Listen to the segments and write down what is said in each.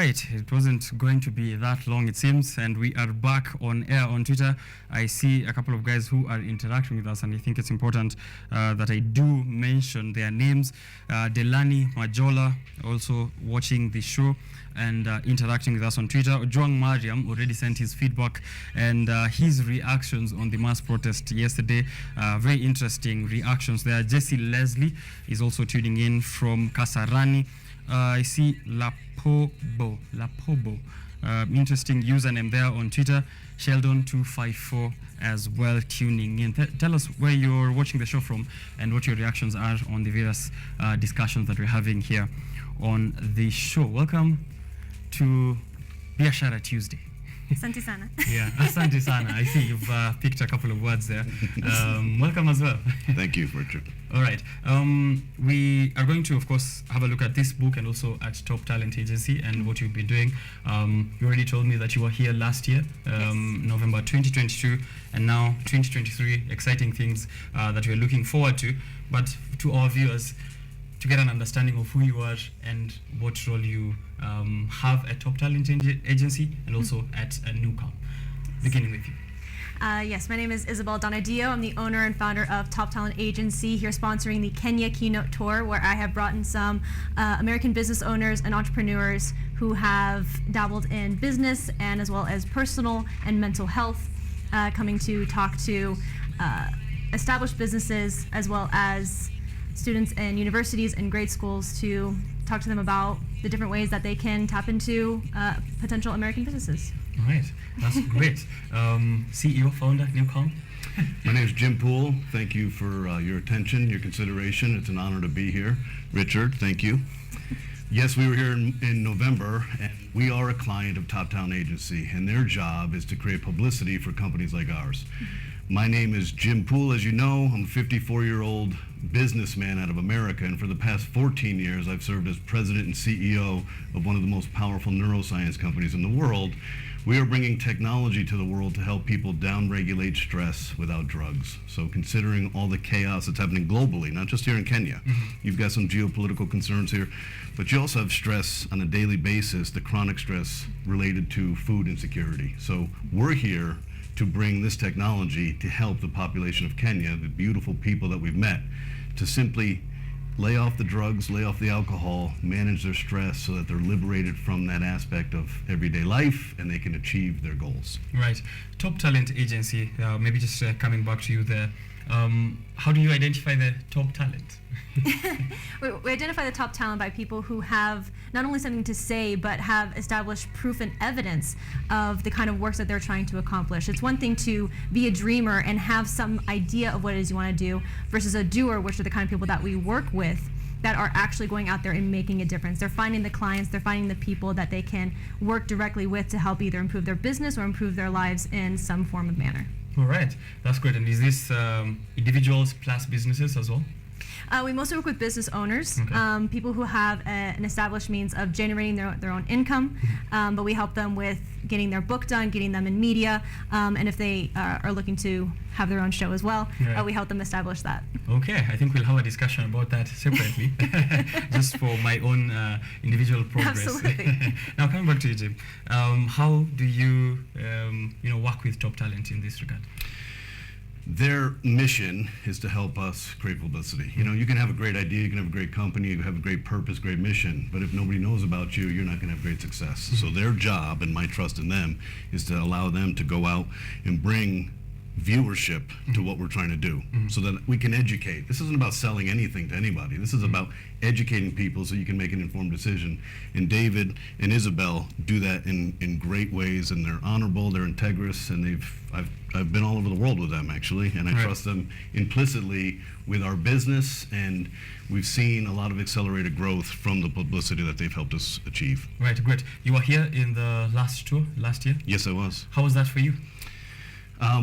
right, it wasn't going to be that long, it seems, and we are back on air on Twitter. I see a couple of guys who are interacting with us, and I think it's important that I do mention their names. Delani Majola, also watching the show and interacting with us on Twitter. Juang Mariam already sent his feedback and his reactions on the mass protest yesterday. Very interesting reactions there. Jesse Leslie is also tuning in from Kasarani. I see Lapobo, interesting username there on Twitter. Sheldon254 as well tuning in. Tell us where you're watching the show from and what your reactions are on the various discussions that we're having here on the show. Welcome to Biashara Tuesday. Asante sana. Yeah, asante sana. I see you've picked a couple of words there. Welcome as well. Thank you, Richard. All right. We are going to, of course, have a look at this book and also at Top Talent Agency and what you've been doing. You already told me that you were here last year, Yes. November 2022, and now 2023. Exciting things that we're looking forward to. But to our viewers, to get an understanding of who you are and what role you have at Top Talent Agency and also at Newcom. Beginning with you. Yes, my name is Isabel Donadio. I'm the owner and founder of Top Talent Agency, here sponsoring the Kenya Keynote Tour, where I have brought in some American business owners and entrepreneurs who have dabbled in business and as well as personal and mental health, coming to talk to established businesses as well as students in universities and grade schools to talk to them about the different ways that they can tap into potential American businesses. All right, that's great. CEO, founder, Newcom. My name is Jim Poole. Thank you for your attention, your consideration. It's an honor to be here. Richard, thank you. Yes, we were here in November, and we are a client of Top Talent Agency, and their job is to create publicity for companies like ours. My name is Jim Poole. As you know, I'm a 54-year-old businessman out of America, and for the past 14 years, I've served as president and CEO of one of the most powerful neuroscience companies in the world. We are bringing technology to the world to help people downregulate stress without drugs. So considering all the chaos that's happening globally, not just here in Kenya, you've got some geopolitical concerns here, but you also have stress on a daily basis, the chronic stress related to food insecurity. So we're here to bring this technology to help the population of Kenya, the beautiful people that we've met, to simply lay off the drugs, lay off the alcohol, manage their stress so that they're liberated from that aspect of everyday life and they can achieve their goals. Right. Top Talent Agency, maybe just coming back to you there. How do you identify the top talent? We identify the top talent by people who have not only something to say, but have established proof and evidence of the kind of works that they're trying to accomplish. It's one thing to be a dreamer and have some idea of what it is you want to do versus a doer, which are the kind of people that we work with that are actually going out there and making a difference. They're finding the clients, they're finding the people that they can work directly with to help either improve their business or improve their lives in some form of manner. All right, that's great. And is this individuals plus businesses as well? We mostly work with business owners, Okay. people who have an established means of generating their own income, but we help them with getting their book done, getting them in media, and if they are looking to have their own show as well, Right. we help them establish that. Okay, I think we'll have a discussion about that separately, just for my own individual progress. Absolutely. Now, coming back to you, Jim, how do you, work with Top Talent in this regard? Their mission is to help us create publicity. You know, you can have a great idea, you can have a great company, you have a great purpose, great mission, but if nobody knows about you, you're not going to have great success. So their job, and my trust in them, is to allow them to go out and bring viewership to what we're trying to do so that we can educate. This isn't about selling anything to anybody. This is about educating people so you can make an informed decision. And David and Isabel do that in great ways, and they're honorable, they're integrous, and I've been all over the world with them actually, and I Right. trust them implicitly with our business, and we've seen a lot of accelerated growth from the publicity that they've helped us achieve. Right, great. You were here in the last tour last year. Yes, I was. How was that for you?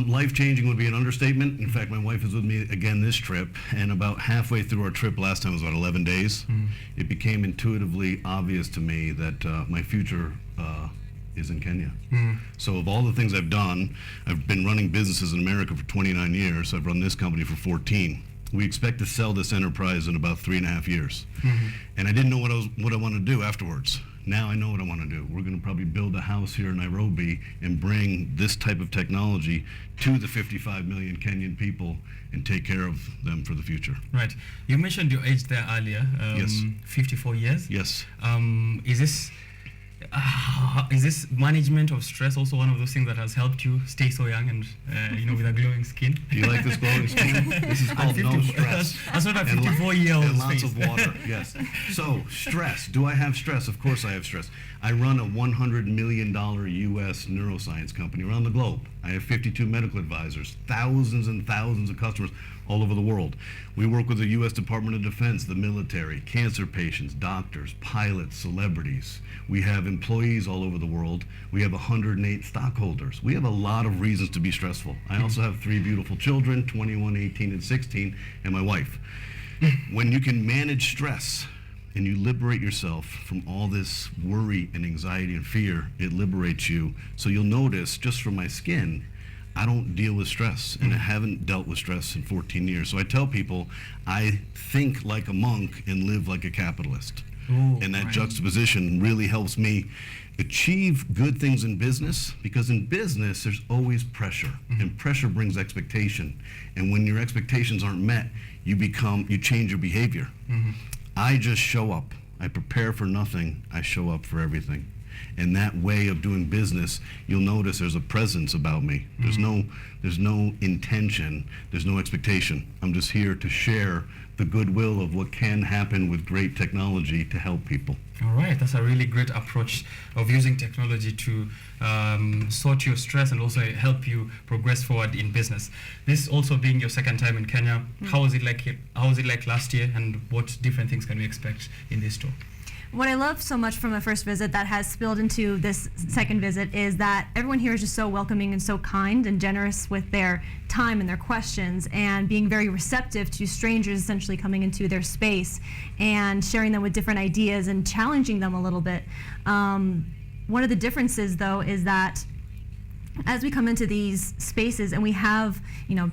Life-changing would be an understatement. In fact, my wife is with me again this trip, and about halfway through our trip last time, it was about 11 days, it became intuitively obvious to me that my future is in Kenya. So of all the things I've done, I've been running businesses in America for 29 years. I've run this company for 14. We expect to sell this enterprise in about 3.5 years. And I didn't know what I wanted to do afterwards. Now I know what I want to do. We're going to probably build a house here in Nairobi and bring this type of technology to the 55 million Kenyan people and take care of them for the future. Right. You mentioned your age there earlier. Yes. 54 years. Yes. Is this management of stress also one of those things that has helped you stay so young and with a glowing skin? Do you like this glowing skin? This is called no stress. That's what a 54-year-old and lots face. of water. Yes. So stress. Do I have stress? Of course I have stress. I run a $100 million U.S. neuroscience company around the globe. I have 52 medical advisors, thousands and thousands of customers all over the world. We work with the U.S. Department of Defense, the military, cancer patients, doctors, pilots, celebrities. We have employees all over the world. We have 108 stockholders. We have a lot of reasons to be stressful. I also have 3 beautiful children, 21, 18, and 16, and my wife. When you can manage stress and you liberate yourself from all this worry and anxiety and fear, it liberates you. So you'll notice, just from my skin, I don't deal with stress, and I haven't dealt with stress in 14 years. So I tell people, I think like a monk and live like a capitalist. Ooh, and that right. juxtaposition really helps me achieve good things in business, because in business there's always pressure, and pressure brings expectation. And when your expectations aren't met, you change your behavior. I just show up. I prepare for nothing. I show up for everything. And that way of doing business, you'll notice there's a presence about me. There's no intention. There's no expectation. I'm just here to share the goodwill of what can happen with great technology to help people. All right, that's a really great approach of using technology to sort your stress and also help you progress forward in business. This also being your second time in Kenya, how was it like last year, and what different things can we expect in this tour? What I love so much from the first visit that has spilled into this second visit is that everyone here is just so welcoming and so kind and generous with their time and their questions, and being very receptive to strangers essentially coming into their space and sharing them with different ideas and challenging them a little bit. One of the differences, though, is that as we come into these spaces and we have,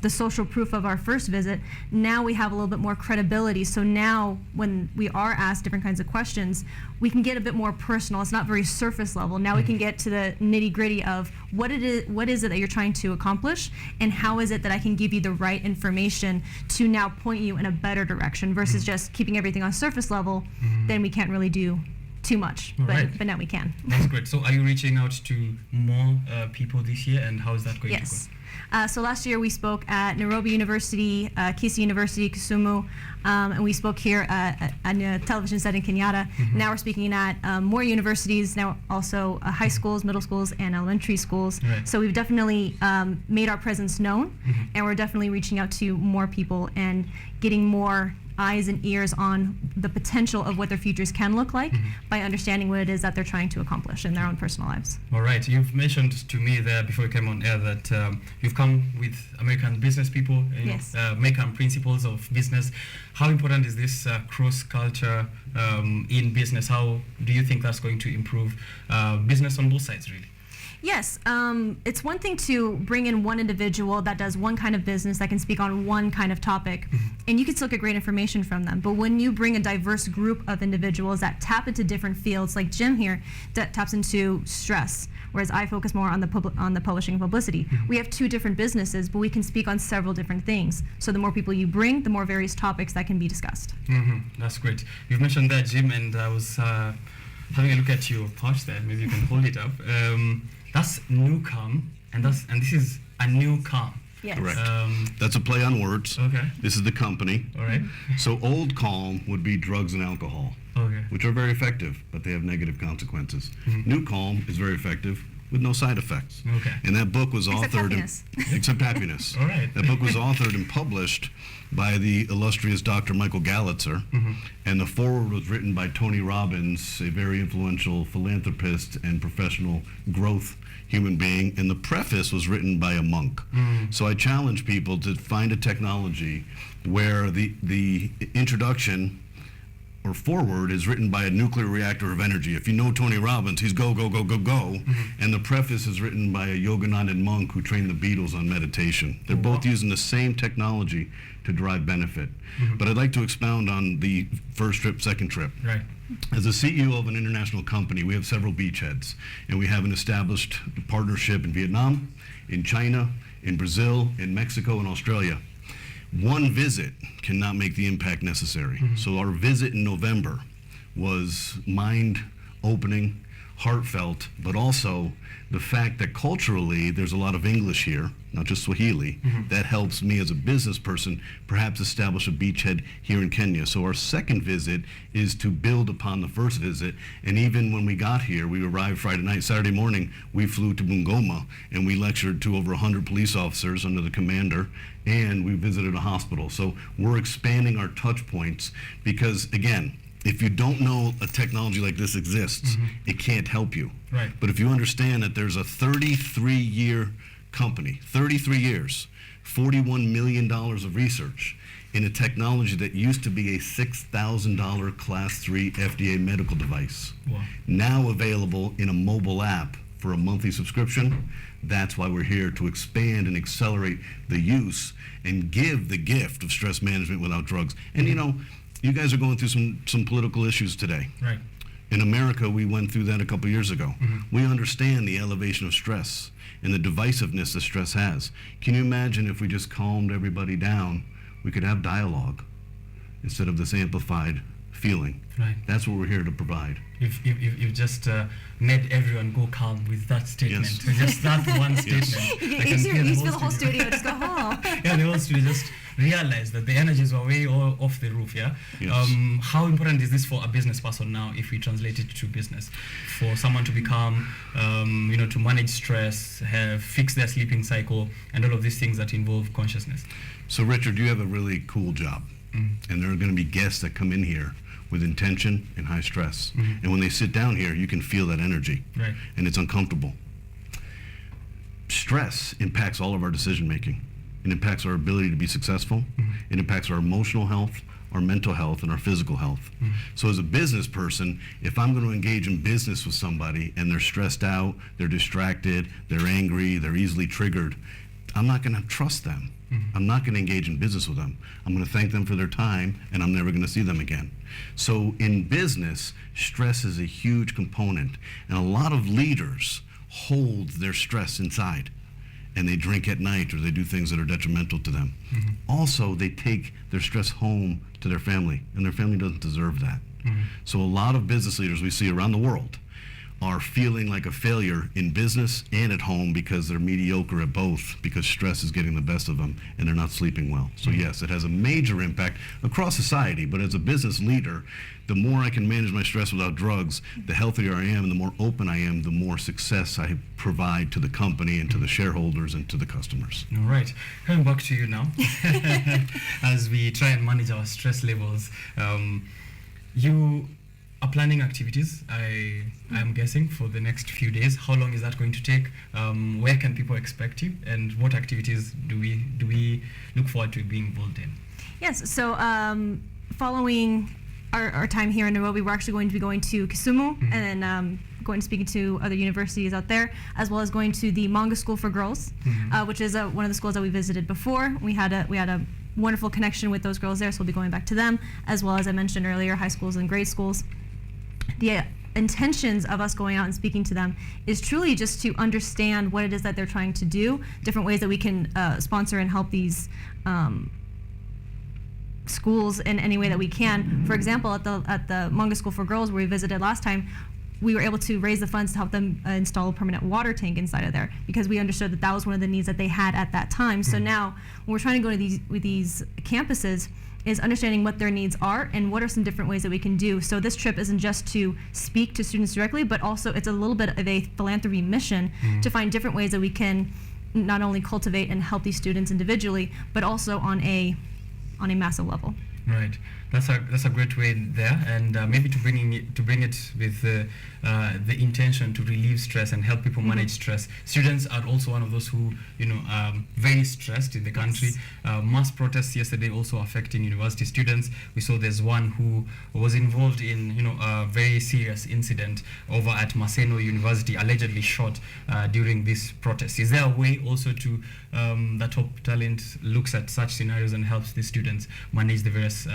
the social proof of our first visit, now we have a little bit more credibility. So now when we are asked different kinds of questions, we can get a bit more personal. It's not very surface level. Now we can get to the nitty gritty of what is it that you're trying to accomplish, and how is it that I can give you the right information to now point you in a better direction, versus just keeping everything on surface level. Then we can't really do too much, but now we can. That's great. So are you reaching out to more people this year, and how is that going to go? So last year we spoke at Nairobi University, Kisii University, Kisumu, and we spoke here at a television set in Kenyatta. Now we're speaking at more universities, now also high schools, middle schools, and elementary schools. Right. So we've definitely made our presence known, and we're definitely reaching out to more people and getting more eyes and ears on the potential of what their futures can look like by understanding what it is that they're trying to accomplish in their own personal lives. All right. You've mentioned to me there before you came on air that you've come with American business people, Yes. American principles of business. How important is this cross-culture in business? How do you think that's going to improve business on both sides, really? Yes, it's one thing to bring in one individual that does one kind of business, that can speak on one kind of topic, and you can still get great information from them. But when you bring a diverse group of individuals that tap into different fields, like Jim here, that taps into stress, whereas I focus more on the publishing and publicity. We have 2 different businesses, but we can speak on several different things. So the more people you bring, the more various topics that can be discussed. That's great. You've mentioned that, Jim, and I was having a look at your pouch there. Maybe you can hold it up. That's new calm, and this is a new calm. Yes. Correct. That's a play on words. Okay. This is the company. All right. So old calm would be drugs and alcohol, Okay. which are very effective, but they have negative consequences. New calm is very effective with no side effects. Okay. And that book was Except authored happiness. Except happiness. All right. That book was authored and published by the illustrious Dr. Michael Gallitzer, and the foreword was written by Tony Robbins, a very influential philanthropist and professional growth human being, and the preface was written by a monk. So I challenge people to find a technology where the introduction or foreword is written by a nuclear reactor of energy. If you know Tony Robbins, he's go, go, go, go, go. And the preface is written by a Yogananda monk who trained the Beatles on meditation. They're both using the same technology to derive benefit. But I'd like to expound on the first trip, second trip. Right. As a CEO of an international company, we have several beachheads, and we have an established partnership in Vietnam, in China, in Brazil, in Mexico, and Australia. One visit cannot make the impact necessary. So our visit in November was mind-opening, heartfelt, but also the fact that culturally there's a lot of English here, not just Swahili. That helps me as a business person perhaps establish a beachhead here in Kenya. So our second visit is to build upon the first visit, and even when we got here, we arrived Friday night. Saturday morning, we flew to Bungoma, and we lectured to over 100 police officers under the commander, and we visited a hospital. So we're expanding our touch points because, again, if you don't know a technology like this exists, it can't help you. Right. But if you understand that there's a 33-year company, 33 years, $41 million of research in a technology that used to be a $6,000 Class 3 FDA medical device, Wow. now available in a mobile app for a monthly subscription, that's why we're here, to expand and accelerate the use and give the gift of stress management without drugs. And you know, you guys are going through some political issues today. Right. In America, we went through that a couple years ago. We understand the elevation of stress and the divisiveness that stress has. Can you imagine if we just calmed everybody down, we could have dialogue instead of this amplified feeling? Right. That's what we're here to provide. You've just made everyone go calm with that statement. Yes. Just that one statement. You I can hear feel the whole studio just go, oh. Yeah, the whole studio just realize that the energies were way off the roof. Yeah. Yes. How important is this for a business person now, if we translate it to business, for someone to become, to manage stress, fix their sleeping cycle, and all of these things that involve consciousness? So, Richard, you have a really cool job, and there are going to be guests that come in here with intention and high stress. And when they sit down here, you can feel that energy, Right. and it's uncomfortable. Stress impacts all of our decision making. It impacts our ability to be successful. It impacts our emotional health, our mental health, and our physical health. So as a business person, if I'm going to engage in business with somebody and they're stressed out, they're distracted, they're angry, they're easily triggered, I'm not going to trust them. I'm not going to engage in business with them. I'm going to thank them for their time, and I'm never going to see them again. So in business, stress is a huge component, and a lot of leaders hold their stress inside, and they drink at night or they do things that are detrimental to them. Also, they take their stress home to their family, and their family doesn't deserve that. So a lot of business leaders we see around the world are feeling like a failure in business and at home because they're mediocre at both, because stress is getting the best of them and they're not sleeping well. So yes, it has a major impact across society, but as a business leader, the more I can manage my stress without drugs, the healthier I am and the more open I am, the more success I provide to the company and to the shareholders and to the customers. All right. Coming back to you now, as we try and manage our stress levels, you are planning activities, I am guessing, for the next few days. How long is that going to take? Where can people expect you? And what activities do we look forward to being involved in? Yes, so following our time here in Nairobi, we're actually going to be going to Kisumu and then going to speaking to other universities out there, as well as going to the Manga School for Girls, which is one of the schools that we visited before. We had a wonderful connection with those girls there, so we'll be going back to them, as well as I mentioned earlier, high schools and grade schools. The intentions of us going out and speaking to them is truly just to understand what it is that they're trying to do, different ways that we can sponsor and help these schools in any way that we can. For example, at the Manga School for Girls, where we visited last time, we were able to raise the funds to help them install a permanent water tank inside of there, because we understood that that was one of the needs that they had at that time. So now, when we're trying to go to these campuses, is understanding what their needs are and what are some different ways that we can do. So this trip isn't just to speak to students directly, but also it's a little bit of a philanthropy mission to find different ways that we can not only cultivate and help these students individually, but also on a massive level. Right. That's a great way there, and maybe to bring it with the intention to relieve stress and help people manage stress. Students are also one of those who are very stressed in the country. Mass protests yesterday also affecting university students. We saw there's one who was involved in a very serious incident over at Maseno University, allegedly shot during this protest. Is there a way also to that Top Talent looks at such scenarios and helps the students manage the various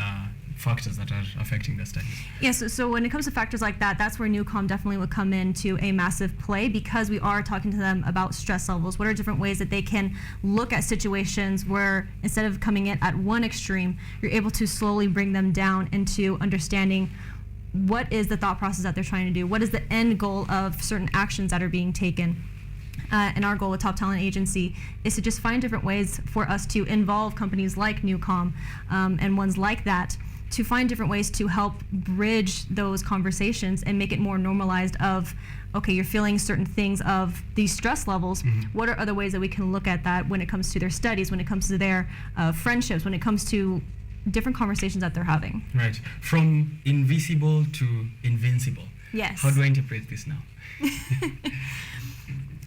factors that are affecting their studies? Yes, so when it comes to factors like that, that's where NUCOM definitely would come into a massive play, because we are talking to them about stress levels. What are different ways that they can look at situations where instead of coming in at one extreme, you're able to slowly bring them down into understanding what is the thought process that they're trying to do, what is the end goal of certain actions that are being taken. And our goal with Top Talent Agency is to just find different ways for us to involve companies like NUCOM and ones like that, to find different ways to help bridge those conversations and make it more normalized of, okay, you're feeling certain things of these stress levels. What are other ways that we can look at that when it comes to their studies, when it comes to their friendships, when it comes to different conversations that they're having? Right. From invisible to invincible. Yes. How do I interpret this now?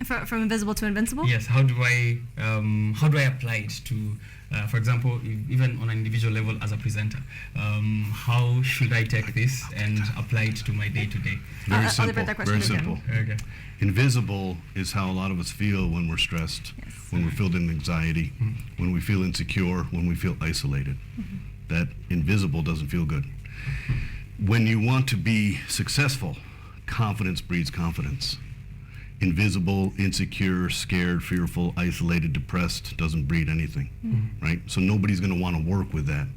From invisible to invincible? Yes. How do I apply it to, for example, even on an individual level as a presenter? How should I take this and apply it to my day-to-day? Very simple. divert that question Very to Jim. simple. Okay. Invisible is how a lot of us feel when we're stressed, Yes. when we're filled in anxiety, when we feel insecure, when we feel isolated. That invisible doesn't feel good. When you want to be successful, confidence breeds confidence. Invisible, insecure, scared, fearful, isolated, depressed doesn't breed anything, right? So nobody's going to want to work with that.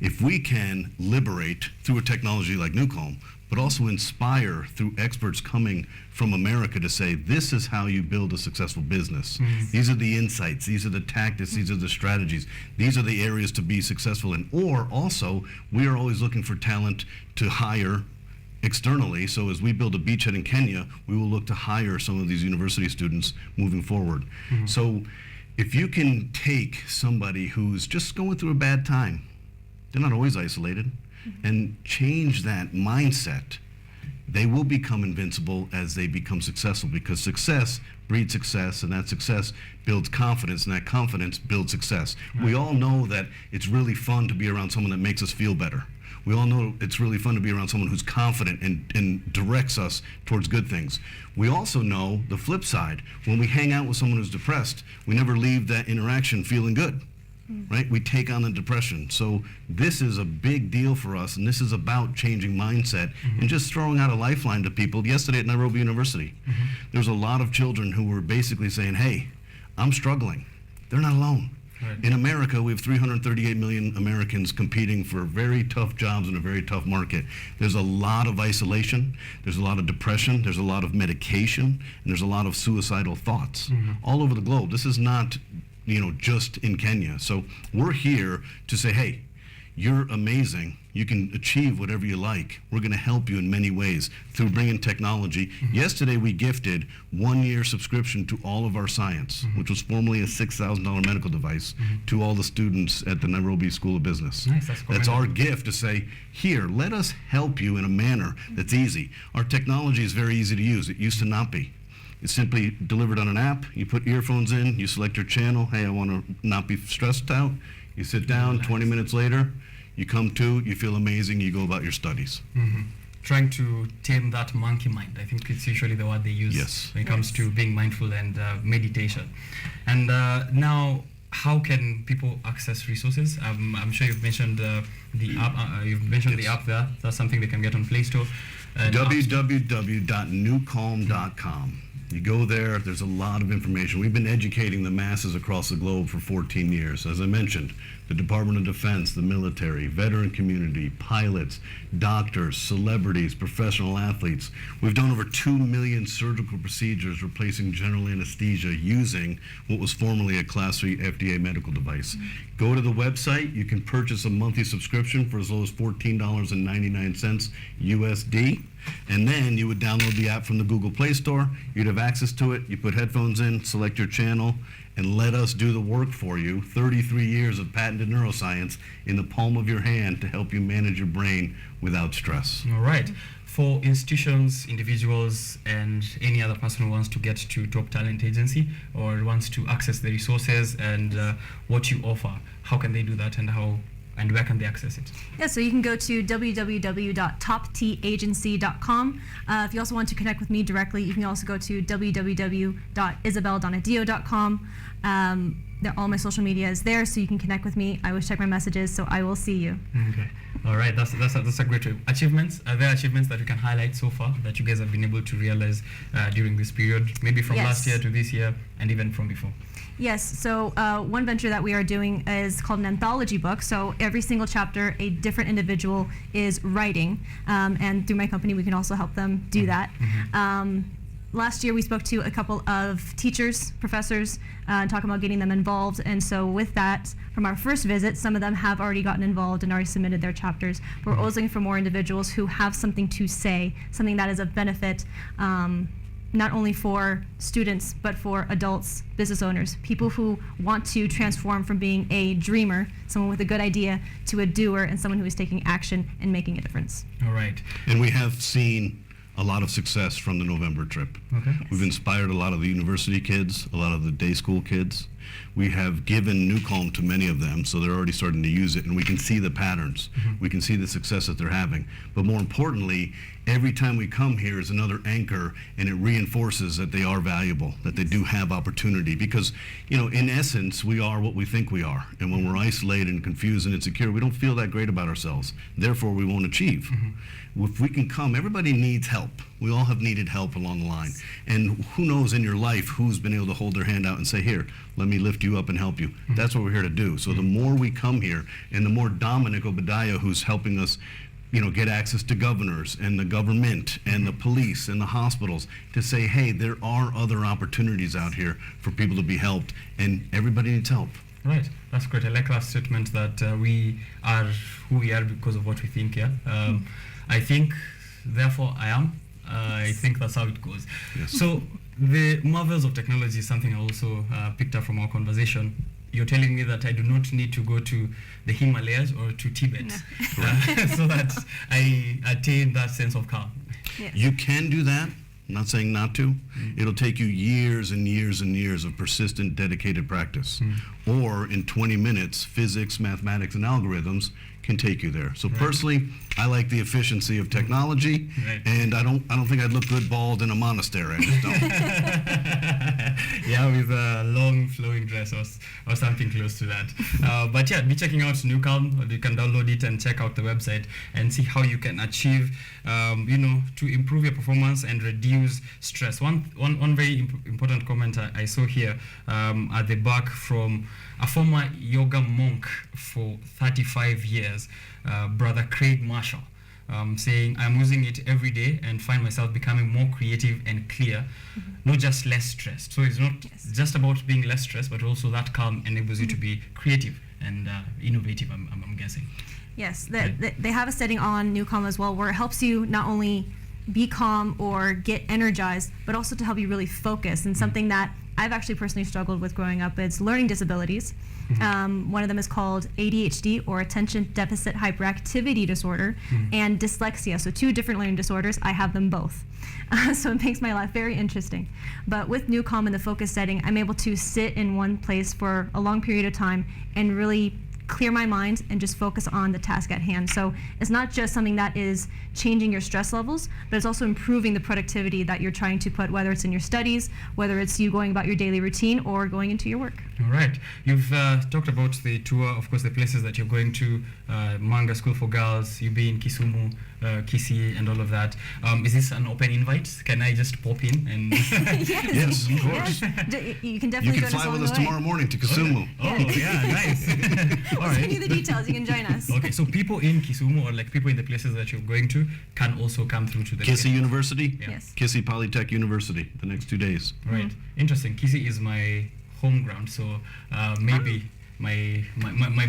If we can liberate through a technology like NUCOM, but also inspire through experts coming from America to say, this is how you build a successful business. These are the insights, these are the tactics, these are the strategies, these are the areas to be successful in. Or also, we are always looking for talent to hire externally. So as we build a beachhead in Kenya, we will look to hire some of these university students moving forward. So if you can take somebody who's just going through a bad time, they're not always isolated, and change that mindset, they will become invincible as they become successful, because success breeds success, and that success builds confidence, and that confidence builds success. We all know that it's really fun to be around someone that makes us feel better. We all know it's really fun to be around someone who's confident and directs us towards good things. We also know the flip side. When we hang out with someone who's depressed, we never leave that interaction feeling good, right? We take on the depression. So this is a big deal for us, and this is about changing mindset and just throwing out a lifeline to people. Yesterday at Nairobi University, there's a lot of children who were basically saying, hey, I'm struggling. They're not alone. Right. In America, we have 338 million Americans competing for very tough jobs in a very tough market. There's a lot of isolation, there's a lot of depression, there's a lot of medication, and there's a lot of suicidal thoughts all over the globe. This is not, just in Kenya. So we're here to say, hey, you're amazing. You can achieve whatever you like. We're going to help you in many ways through bringing technology. Yesterday, we gifted 1-year subscription to all of our science, which was formerly a $6,000 medical device, to all the students at the Nairobi School of Business. Nice, that's our gift to say, here, let us help you in a manner that's easy. Our technology is very easy to use. It used to not be. It's simply delivered on an app. You put earphones in, you select your channel. Hey, I want to not be stressed out. You sit down, 20 minutes later, you come to, you feel amazing, you go about your studies. Trying to tame that monkey mind. I think it's usually the word they use when it comes to being mindful and meditation. And now, how can people access resources? I'm sure you've mentioned the app. The app there. That's something they can get on Play Store. www.nucom.com. You go there, there's a lot of information. We've been educating the masses across the globe for 14 years. As I mentioned, the Department of Defense, the military, veteran community, pilots, doctors, celebrities, professional athletes. We've done over 2 million surgical procedures replacing general anesthesia using what was formerly a Class 3 FDA medical device. Go to the website. You can purchase a monthly subscription for as low as $14.99 USD. And then you would download the app from the Google Play Store. You'd have access to it. You put headphones in, select your channel, and let us do the work for you. 33 years of patented neuroscience in the palm of your hand to help you manage your brain without stress. All right. For institutions, individuals, and any other person who wants to get to Top Talent Agency or wants to access the resources and what you offer, how can they do that, and where can they access it? Yeah, so you can go to www.toptagency.com. If you also want to connect with me directly, you can also go to www.isabeldonadio.com. All my social media is there, so you can connect with me. I always check my messages, so I will see you. Okay. All right. That's a great way. Achievements. Are there achievements that you can highlight so far that you guys have been able to realize during this period, maybe from last year to this year, and even from before? Yes, so one venture that we are doing is called an anthology book. So every single chapter, a different individual is writing. And through my company, we can also help them do that. Last year, we spoke to a couple of teachers, professors, talking about getting them involved. And so with that, from our first visit, some of them have already gotten involved and already submitted their chapters. But we're always looking for more individuals who have something to say, something that is of benefit, not only for students, but for adults, business owners, people who want to transform from being a dreamer, someone with a good idea, to a doer and someone who is taking action and making a difference. All right. And we have seen a lot of success from the November trip. Okay. Yes. We've inspired a lot of the university kids, a lot of the day school kids. We have given Newcomb to many of them, so they're already starting to use it, and we can see the patterns. We can see the success that they're having. But more importantly, every time we come here is another anchor, and it reinforces that they are valuable, that they do have opportunity. Because, in essence, we are what we think we are. And when we're isolated and confused and insecure, we don't feel that great about ourselves. Therefore, we won't achieve. If we can come, everybody needs help. We all have needed help along the line. And who knows in your life who's been able to hold their hand out and say, here, let me lift you up and help you. That's what we're here to do. So the more we come here, and the more Dominic Obadiah, who's helping us get access to governors and the government and the police and the hospitals to say, hey, there are other opportunities out here for people to be helped, and everybody needs help. Right, that's great. I like that statement that we are who we are because of what we think. Yeah, I think, therefore I am. I think that's how it goes. Yes. So the marvels of technology is something I also picked up from our conversation. You're telling me that I do not need to go to the Himalayas or to Tibet so that I attain that sense of calm. Yes. You can do that. I'm not saying not to. It'll take you years and years and years of persistent, dedicated practice. Or in 20 minutes, physics, mathematics, and algorithms can take you there. So personally, I like the efficiency of technology, and I don't think I'd look good bald in a monastery. I just don't. Yeah, with a long flowing dress or something close to that. But yeah, be checking out Newcalm. You can download it and check out the website and see how you can achieve, to improve your performance and reduce stress. One very important comment I saw here at the back from a former yoga monk for 35 years, Brother Craig Marshall, saying, I'm using it every day and find myself becoming more creative and clear, not just less stressed. So it's not just about being less stressed, but also that calm enables you to be creative and innovative, I'm guessing. Yes, they have a setting on Newcalm as well where it helps you not only be calm or get energized, but also to help you really focus. And something that I've actually personally struggled with growing up is learning disabilities. One of them is called ADHD, or Attention Deficit Hyperactivity Disorder, and dyslexia. So 2 different learning disorders. I have them both. So it makes my life very interesting. But with Newcalm in the focus setting, I'm able to sit in one place for a long period of time and really clear my mind and just focus on the task at hand. So it's not just something that is changing your stress levels, but it's also improving the productivity that you're trying to put, whether it's in your studies, whether it's you going about your daily routine or going into your work. All right. You've talked about the tour, of course, the places that you're going to, Manga School for Girls, you be in Kisumu, Kisii, and all of that. Is this an open invite? Can I just pop in? And Yes, of course. You can definitely You can join fly with us us along the way. tomorrow morning to Kisumu. Oh, yeah, nice. All We'll send you right. the details. You can join us. Okay, so people in Kisumu or like people in the places that you're going to can also come through to the Kisii University? Yeah. Yes. Kisii Polytech University, the next 2 days. Right. Interesting. Kisii is my home ground, so maybe my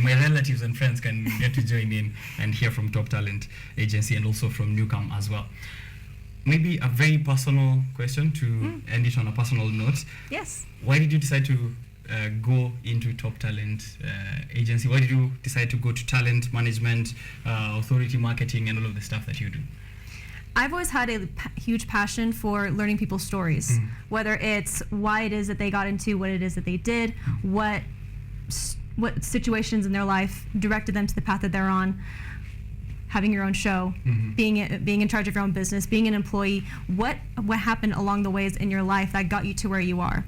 relatives and friends can get to join in and hear from Top Talent Agency and also from Newcalm as well. maybe a very personal question to end it on a personal note. Yes. Why did you decide to go into Top Talent Agency? Why did you decide to go to talent management, authority marketing, and all of the stuff that you do? I've always had a huge passion for learning people's stories, whether it's why it is that they got into what it is that they did, what situations in their life directed them to the path that they're on. Having your own show, being in charge of your own business, being an employee, what happened along the ways in your life that got you to where you are.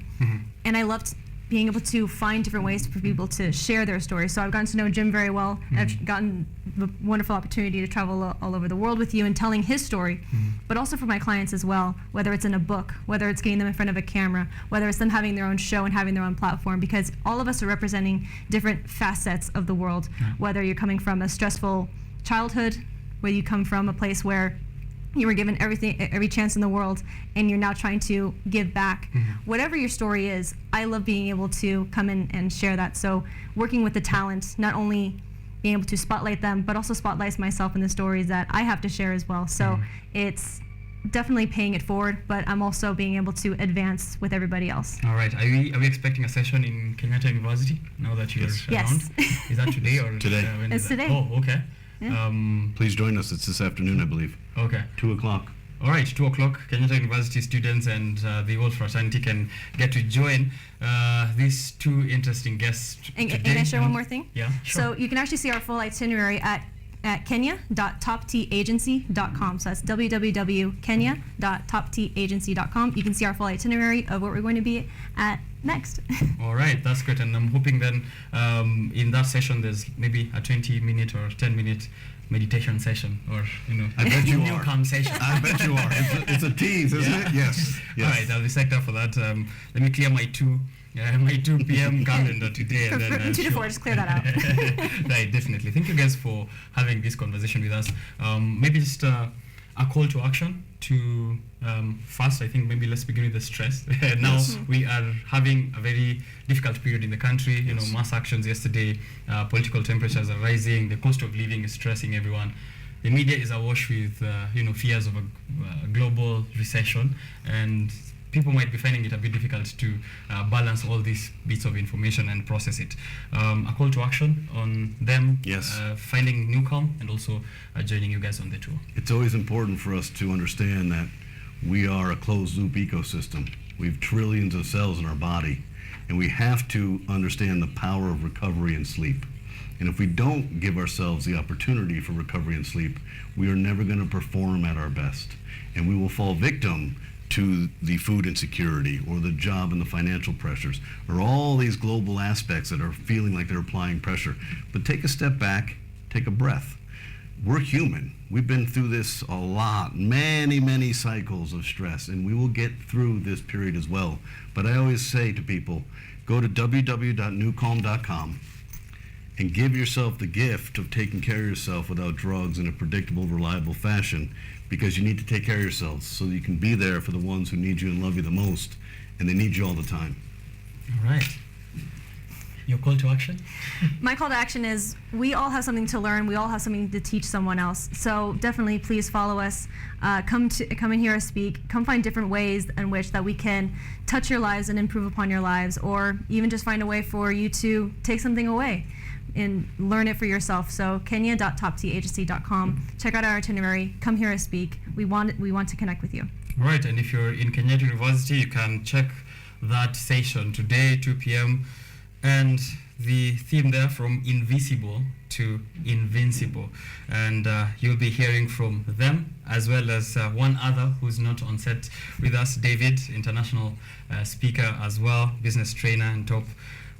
And I loved being able to find different ways for people to share their stories. So I've gotten to know Jim very well. I've gotten the wonderful opportunity to travel all over the world with you and telling his story, but also for my clients as well, whether it's in a book, whether it's getting them in front of a camera, whether it's them having their own show and having their own platform, because all of us are representing different facets of the world, whether you're coming from a stressful childhood, where you come from a place where you were given every chance in the world, and you're now trying to give back. Whatever your story is, I love being able to come in and share that. So working with the talent, not only being able to spotlight them, but also spotlight myself in the stories that I have to share as well. So it's definitely paying it forward, but I'm also being able to advance with everybody else. All right. Are we expecting a session in Kenyatta University now that you're around? Yes. Is that today or Today. When It's is that? today. Oh, okay. Yeah. Please join us. It's this afternoon, I believe. Okay. 2 o'clock. All right, 2 o'clock, Kenyatta University students and the whole fraternity can get to join these two interesting guests And today. can I share one more thing? Yeah, sure. So you can actually see our full itinerary at kenya.toptagency.com. So that's www.kenya.toptagency.com. You can see our full itinerary of what we're going to be at next. All right, that's great. And I'm hoping then in that session there's maybe a 20-minute or 10-minute meditation session, or I bet you are. newcome session. I bet you are. It's a tease, isn't it? Yes. All right, I'll be psyched up for that. Let me clear my 2 p.m. calendar today. From 2 to 4, just clear that out. Right, definitely. Thank you guys for having this conversation with us. Maybe just a call to action to first, I think maybe let's begin with the stress. Now we are having a very difficult period in the country. Mass actions yesterday, political temperatures are rising, the cost of living is stressing everyone. The media is awash with fears of a global recession, and people might be finding it a bit difficult to balance all these bits of information and process it. A call to action on them finding Newcom and also joining you guys on the tour. It's always important for us to understand that we are a closed loop ecosystem. We have trillions of cells in our body, and we have to understand the power of recovery and sleep. And if we don't give ourselves the opportunity for recovery and sleep, we are never going to perform at our best. And we will fall victim to the food insecurity or the job and the financial pressures or all these global aspects that are feeling like they're applying pressure. But take a step back, take a breath. We're human. We've been through this a lot, many cycles of stress, and we will get through this period as well. But I always say to people, go to www.newcalm.com and give yourself the gift of taking care of yourself without drugs in a predictable, reliable fashion, because you need to take care of yourselves so that you can be there for the ones who need you and love you the most, and they need you all the time. All right. Your call to action? My call to action is we all have something to learn. We all have something to teach someone else. So definitely please follow us. Come and hear us speak. Come find different ways in which that we can touch your lives and improve upon your lives, or even just find a way for you to take something away and learn it for yourself. So kenya.toptagency.com. Check out our itinerary. Come hear us speak. We want to connect with you. Right, and if you're in Kenyatta University, you can check that session today, 2 p.m. And the theme there, from invisible to invincible. And you'll be hearing from them, as well as one other who's not on set with us, David, international speaker as well, business trainer and top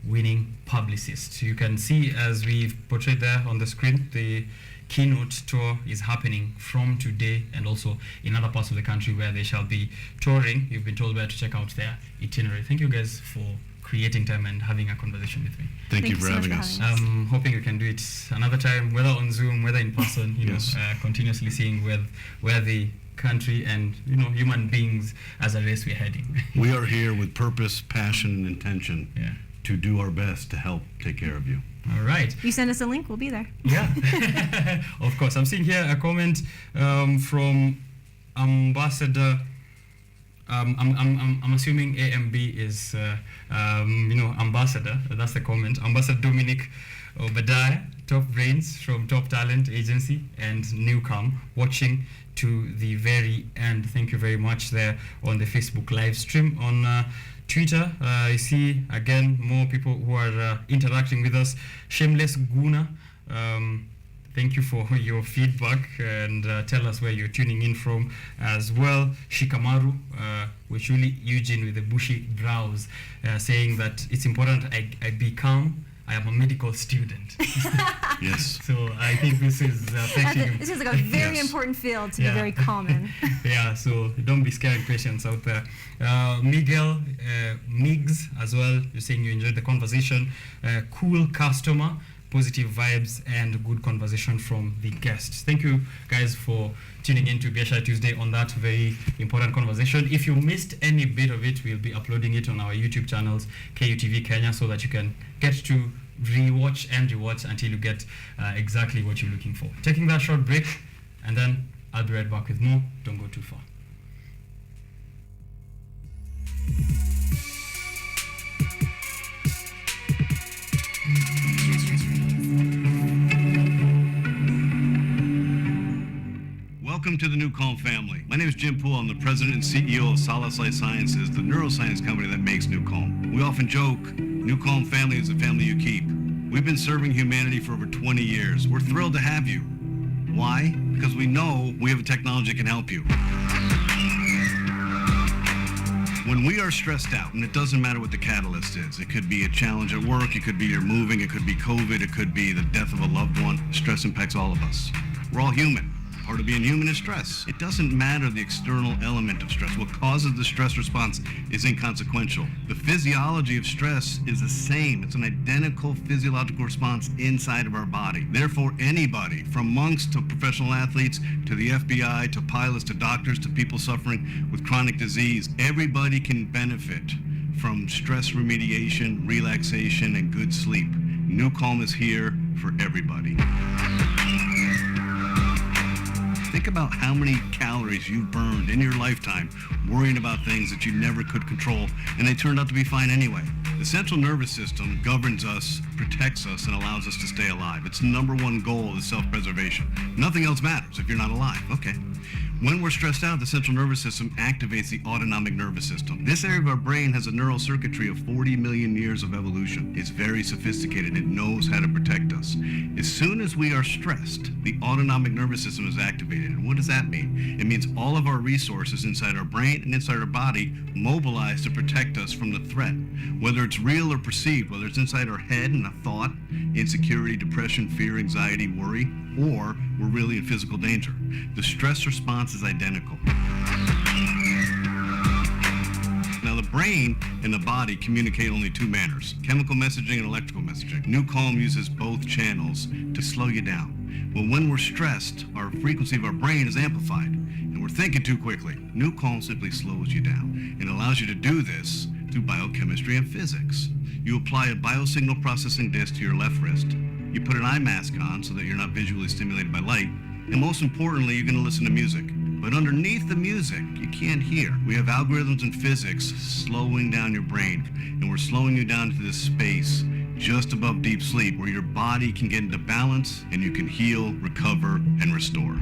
winning publicist. You can see, as we've portrayed there on the screen, the keynote tour is happening from today and also in other parts of the country where they shall be touring. You've been told where to check out their itinerary. Thank you guys for creating time and having a conversation with me. Thank you for so much having for us. having Hoping we can do it another time, whether on Zoom, whether in person, continuously seeing where the country and human beings as a race we're heading. We are here with purpose, passion, and intention to do our best to help take care of you. All right. You send us a link, we'll be there. Yeah, of course. I'm seeing here a comment from Ambassador. I'm assuming AMB is, ambassador. That's the comment. Ambassador Dominic Obadiah, top brains from Top Talent Agency, and Newcom, watching to the very end. Thank you very much there on the Facebook live stream. On Twitter, I see again more people who are interacting with us. Shameless Guna. Thank you for your feedback, and tell us where you're tuning in from as well. Shikamaru, Wechuli Eugene with the bushy brows, saying that it's important I be calm. I am a medical student. Yes. So I think this is affecting. This is like a very important field to be very common. Yeah, so don't be scaring patients out there. Miguel, Migs as well, you're saying you enjoyed the conversation. Cool customer, positive vibes, and good conversation from the guests. Thank you guys for tuning in to Biashara Tuesday on that very important conversation. If you missed any bit of it, we'll be uploading it on our YouTube channels, KUTV Kenya, so that you can get to rewatch and rewatch until you get exactly what you're looking for. Taking that short break, and then I'll be right back with more. Don't go too far. Welcome to the New Calm family. My name is Jim Poole. I'm the president and CEO of Solace Life Sciences, the neuroscience company that makes New Calm. We often joke, New Calm family is the family you keep. We've been serving humanity for over 20 years. We're thrilled to have you. Why? Because we know we have a technology that can help you. When we are stressed out, and it doesn't matter what the catalyst is, it could be a challenge at work, it could be you're moving, it could be COVID, it could be the death of a loved one. Stress impacts all of us. We're all human. Part of being human is stress. It doesn't matter the external element of stress. What causes the stress response is inconsequential. The physiology of stress is the same. It's an identical physiological response inside of our body. Therefore, anybody, from monks to professional athletes, to the FBI, to pilots, to doctors, to people suffering with chronic disease, everybody can benefit from stress remediation, relaxation, and good sleep. New Calm is here for everybody. Think about how many calories you've burned in your lifetime worrying about things that you never could control, and they turned out to be fine anyway. The central nervous system governs us, protects us, and allows us to stay alive. Its number one goal is self-preservation. Nothing else matters if you're not alive. Okay. When we're stressed out, the central nervous system activates the autonomic nervous system. This area of our brain has a neural circuitry of 40 million years of evolution. It's very sophisticated. It knows how to protect us. As soon as we are stressed, the autonomic nervous system is activated. And what does that mean? It means all of our resources inside our brain and inside our body mobilize to protect us from the threat. Whether it's real or perceived, whether it's inside our head and a thought, insecurity, depression, fear, anxiety, worry, or we're really in physical danger. The stress response is identical. Now, the brain and the body communicate only two manners, chemical messaging and electrical messaging. New Calm uses both channels to slow you down. Well, when we're stressed, our frequency of our brain is amplified, and we're thinking too quickly. New Calm simply slows you down and allows you to do this through biochemistry and physics. You apply a biosignal processing disc to your left wrist. You put an eye mask on so that you're not visually stimulated by light. And most importantly, you're going to listen to music. But underneath the music, you can't hear. We have algorithms in physics slowing down your brain. And we're slowing you down to this space just above deep sleep where your body can get into balance and you can heal, recover, and restore.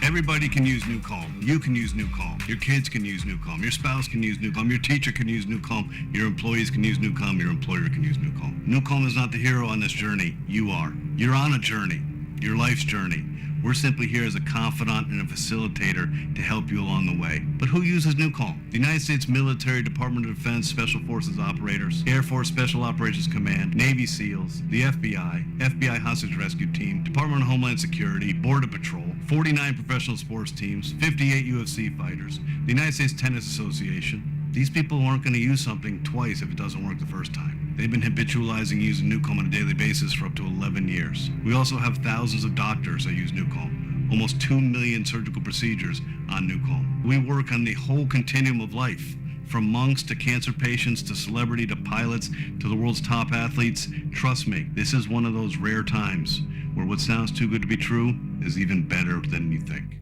Everybody can use New Calm. You can use New Calm. Your kids can use New Calm. Your spouse can use New Calm. Your teacher can use New Calm. Your employees can use New Calm. Your employer can use New Calm. New Calm is not the hero on this journey. You are. You're on a journey. Your life's journey. We're simply here as a confidant and a facilitator to help you along the way. But who uses New Calm? The United States Military, Department of Defense, Special Forces operators, Air Force Special Operations Command, Navy SEALs, the FBI, FBI Hostage Rescue Team, Department of Homeland Security, Border Patrol, 49 professional sports teams, 58 UFC fighters, the United States Tennis Association. These people aren't going to use something twice if it doesn't work the first time. They've been habitualizing using New Calm on a daily basis for up to 11 years. We also have thousands of doctors that use New Calm, almost 2 million surgical procedures on New Calm. We work on the whole continuum of life, from monks to cancer patients to celebrity to pilots to the world's top athletes. Trust me, this is one of those rare times where what sounds too good to be true is even better than you think.